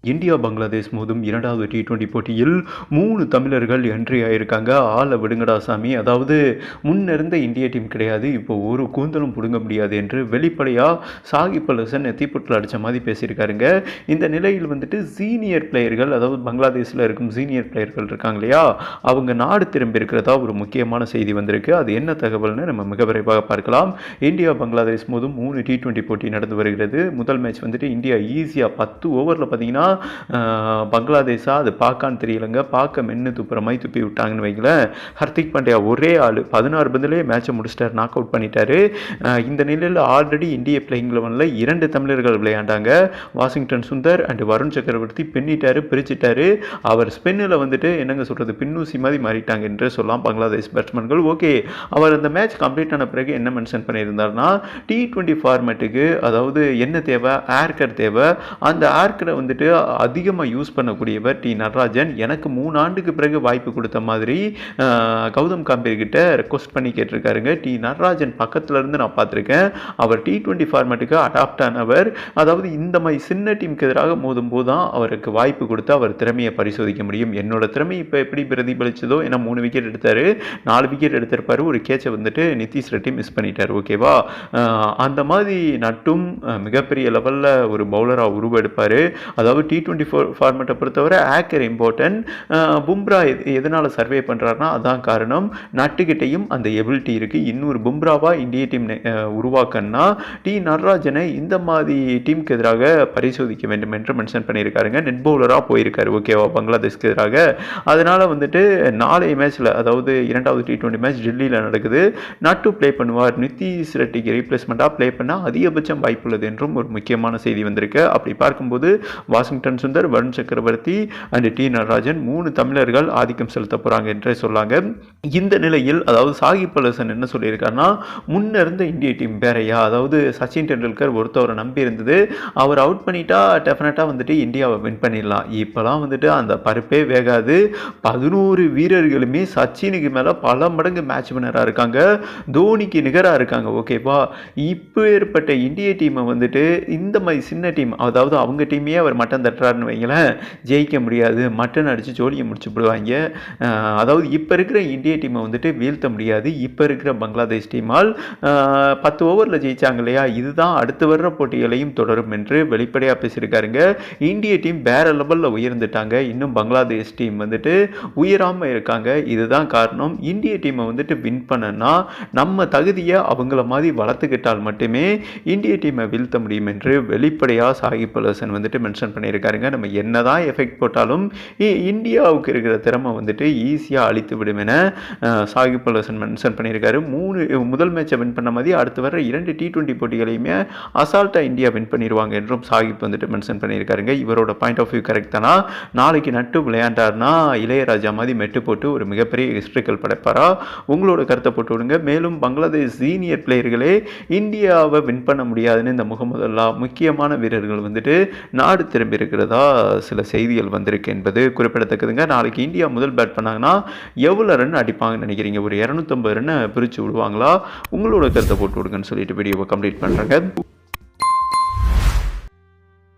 India Bangladesh மோதும் இரண்டாவது T20 போட்டியில் 3 தமிழர்கள் என்ட்ரி ஆயிருக்காங்க. ஆள விடுங்கடா சாமி. அதாவது முன்னிருந்த இந்திய டீம் கிடையாது, இப்போ ஒரு கூந்தலும் பிடுங்க முடியாது என்று வெளிப்படையாக சாகிப் அல் ஹசன் தீப்பொட்டில் அடித்த மாதிரி பேசியிருக்காருங்க. இந்த நிலையில் வந்துட்டு சீனியர் பிளேயர்கள், அதாவது பங்களாதேஷில் இருக்கும் சீனியர் பிளேயர்கள் இருக்காங்க இல்லையா, அவங்க நாடு திரும்பி இருக்கிறதா ஒரு முக்கியமான செய்தி வந்திருக்கு. அது என்ன தகவல்னு நம்ம மிக விரைவாக பார்க்கலாம். இந்தியா பங்களாதேஷ் மோதும் 3 T20 போட்டி நடந்து வருகிறது. முதல் மேட்ச் வந்துட்டு இந்தியா ஈஸியாக 10 ஓவரில் பார்த்தீங்கன்னா பங்களாதேஷா அது பார்க்கான்னு தெரியலங்க, பார்க்க மென்று துப்புற மாதிரி துப்பி விட்டாங்கன்னு வைங்களேன். ஹர்திக் பாண்டியா ஒரே ஆள் 16 பந்திலே மேட்சை முடிச்சிட்டார், நாக் அவுட் பண்ணிட்டாரு. இந்த நிலையில் ஆல்ரெடி இந்திய பிளேயிங் லெவனில் 2 தமிழர்கள் விளையாண்டாங்க. வாஷிங்டன் சுந்தர் அண்ட் வருண் சக்கரவர்த்தி பின்னிட்டாரு, பிரிச்சிட்டாரு. அவர் ஸ்பின்னில் வந்துட்டு என்னங்க சொல்கிறது, பின்னூசி மாதிரி மாறிட்டாங்க என்று சொல்லலாம் பங்களாதேஷ் பேட்ஸ்மேன்கள். ஓகே, அவர் அந்த மேட்ச் கம்ப்ளீட் ஆன பிறகு என்ன மென்ஷன் பண்ணியிருந்தார்னா, T20 ஃபார்மேட்டுக்கு அதாவது என்ன தேவை, ஏர்கர் தேவை. அந்த ஏர்கரை வந்துட்டு அதிகமாக யூஸ் பண்ணக்கூடியவர் டி நடராஜன். எனக்கு 3 ஆண்டுக்கு பிறகு வாய்ப்பு கொடுத்த மாதிரி கௌதம் காம்பீர் கிட்ட ரெக்வஸ்ட் பண்ணி கேட்டிருக்காருங்க. டி நடராஜன் பக்கத்துல இருந்து நான் பார்த்துருக்கேன். அவர் T20 ஃபார்மேட்டுக்கு அடாப்ட் ஆனவர். அதாவது இந்த மாதிரி சின்ன டீமுக்கு எதிராக மோதும் போது தான் அவருக்கு வாய்ப்பு கொடுத்து அவர் திறமையை பரிசோதிக்க முடியும். என்னோட திறமை இப்போ எப்படி பிரதிபலிச்சதோ, ஏன்னா 3 விக்கெட் எடுத்தார், 4 விக்கெட் எடுத்திருப்பார், ஒரு கேட்சை வந்துட்டு நிதிஷ் ரெட்டி மிஸ் பண்ணிட்டார். ஓகேவா, அந்த மாதிரி நட்டும் மிகப்பெரிய லெவலில் ஒரு பவுலராக உருவெடுப்பார். அதாவது T20 ஃபார்மேட்டை பொறுத்தவரை ஏக்கர் இம்பார்ட்டன்ட். பும்ரா எதனால் சர்வே பண்ணுறாருனா அதான் காரணம். நட்டுக்கிட்டையும் அந்த எபிலிட்டி இருக்குது. இன்னொரு பும்ராவா இந்திய டீம் உருவாக்கன்னா டி நடராஜனை இந்த மாதிரி டீமுக்கு எதிராக பரிசோதிக்க வேண்டும் என்று மென்ஷன் பண்ணியிருக்காருங்க. நெட் பவுலராக போயிருக்காரு. ஓகேவா, பங்களாதேஷ்க்கு எதிராக. அதனால் வந்துட்டு நாளைய மேட்ச்சில், அதாவது இரண்டாவது T20 மேட்ச் டெல்லியில் நடக்குது. நட்டு ப்ளே பண்ணுவார். நிதிஷ் ரெட்டிக்கு ரீப்ளேஸ்மெண்ட்டாக ப்ளே பண்ணால் அதிகபட்சம் வாய்ப்புள்ளது என்றும் ஒரு முக்கியமான செய்தி வந்திருக்கு. அப்படி பார்க்கும்போது வாஷிங்டன் சுந்தர், வருண் சக்கரவர்த்தி அண்ட் டி நடராஜன் 3 தமிழர்கள் ஆதிக்கம் செலுத்த போறாங்க என்றே சொல்லாங்க. இந்த நிலையில் அதாவது சாகிப் அல் ஹசன் என்ன சொல்லியிருக்காருன்னா, முன்ன இருந்த இந்திய டீம் வேறையா, அதாவது சச்சின் டெண்டுல்கர் ஒருத்தவரை நம்பி இருந்தது, அவர் அவுட் பண்ணிட்டா டெஃபினட்டாக வந்துட்டு இந்தியாவை வின் பண்ணிடலாம். இப்போலாம் வந்துட்டு அந்த பருப்பே வேகாது. 11 வீரர்களுமே சச்சினுக்கு மேலே பல மடங்கு மேட்ச் வினராக இருக்காங்க, தோனிக்கு நிகராக இருக்காங்க. ஓகேவா, இப்போ ஏற்பட்ட இந்திய டீமை வந்துட்டு இந்த மாதிரி சின்ன டீம், அதாவது அவங்க டீமே அவர் மட்டன் தட்டுறாருன்னு வைங்களேன், ஜெயிக்க முடியாது, மட்டன் அடித்து ஜோலியை முடிச்சு போடுவாங்க. அதாவது இப்போ இருக்கிற இந்திய டீமை வந்துட்டு வீழ்த்த முடியாது. இப்போ இருக்கிற பங்களாதேஷ் டீமால் 10 ஓவரில் ஜெயிச்சாங்க இல்லையா, இதுதான் அடுத்து வர்ற போட்டிகளையும் தொடரும் என்று வெளிப்படையாக பேசியிருக்காருங்க. இந்திய டீம் வேற லெவலில் உயர்ந்துட்டாங்க, இன்னும் பங்களாதேஷ் டீம் வந்துட்டு உயராமல் இருக்காங்க. இதுதான் காரணம். இந்திய டீமை வந்துட்டு வின் பண்ணனா நம்ம தகுதியை அவங்கள மாதிரி வளர்த்துக்கிட்டால் மட்டுமே இந்திய டீமை வீழ்த்த முடியும் என்று வெளிப்படையாக சாகிப் அல் ஹசன் வந்துட்டு மென்ஷன் பண்ணியிருக்காருங்க. நம்ம என்னதான் எஃபெக்ட் போட்டாலும் இந்தியாவுக்கு இருக்கிற திறமை வந்துட்டு ஈஸியாக அழித்து விடும் என சாகிப் அல் ஹசன் மென்ஷன் பண்ணியிருக்காரு. முதல் மேட்சை வின் பண்ண மாதிரி அடுத்து வர 2 T20 போட்டிகளையுமே அசால்ட்டாக இந்தியா வின் பண்ணிடுவாங்க என்றும் சாகிப் வந்துட்டு மென்ஷன் பண்ணியிருக்காருங்க. இவரோட பாயிண்ட் ஆஃப் வியூ கரெக்ட் தானா? நாளைக்கு நட்டு விளையாண்டார்னா இளையராஜா மாதிரி மெட்டு போட்டு ஒரு மிகப்பெரிய ஹிஸ்ட்ரிக்கல் படைப்பாரா? உங்களோட கருத்தை போட்டு விடுங்க. மேலும் பங்களாதேஷ் சீனியர் பிளேயர்களே இந்தியாவை வின் பண்ண முடியாதுன்னு இந்த முகமது அல்லா முக்கியமான வீரர்கள் வந்துட்டு நாடு திரும்பி இருக்கிறதா சில செய்திகள் வந்திருக்கு என்பது குறிப்பிடத்தக்கதுங்க. நாளைக்கு இந்தியா முதல் பேட் பண்ணாங்கன்னா எவ்வளோ ரன் அடிப்பாங்கன்னு நினைக்கிறீங்க? ஒரு 250 ரன் பிரித்து விடுவாங்களா? உங்களோட கருத்தை போட்டு விடுங்கன்னு சொல்லிட்டு வீடியோவை கம்ப்ளீட் பண்ணுறேங்க.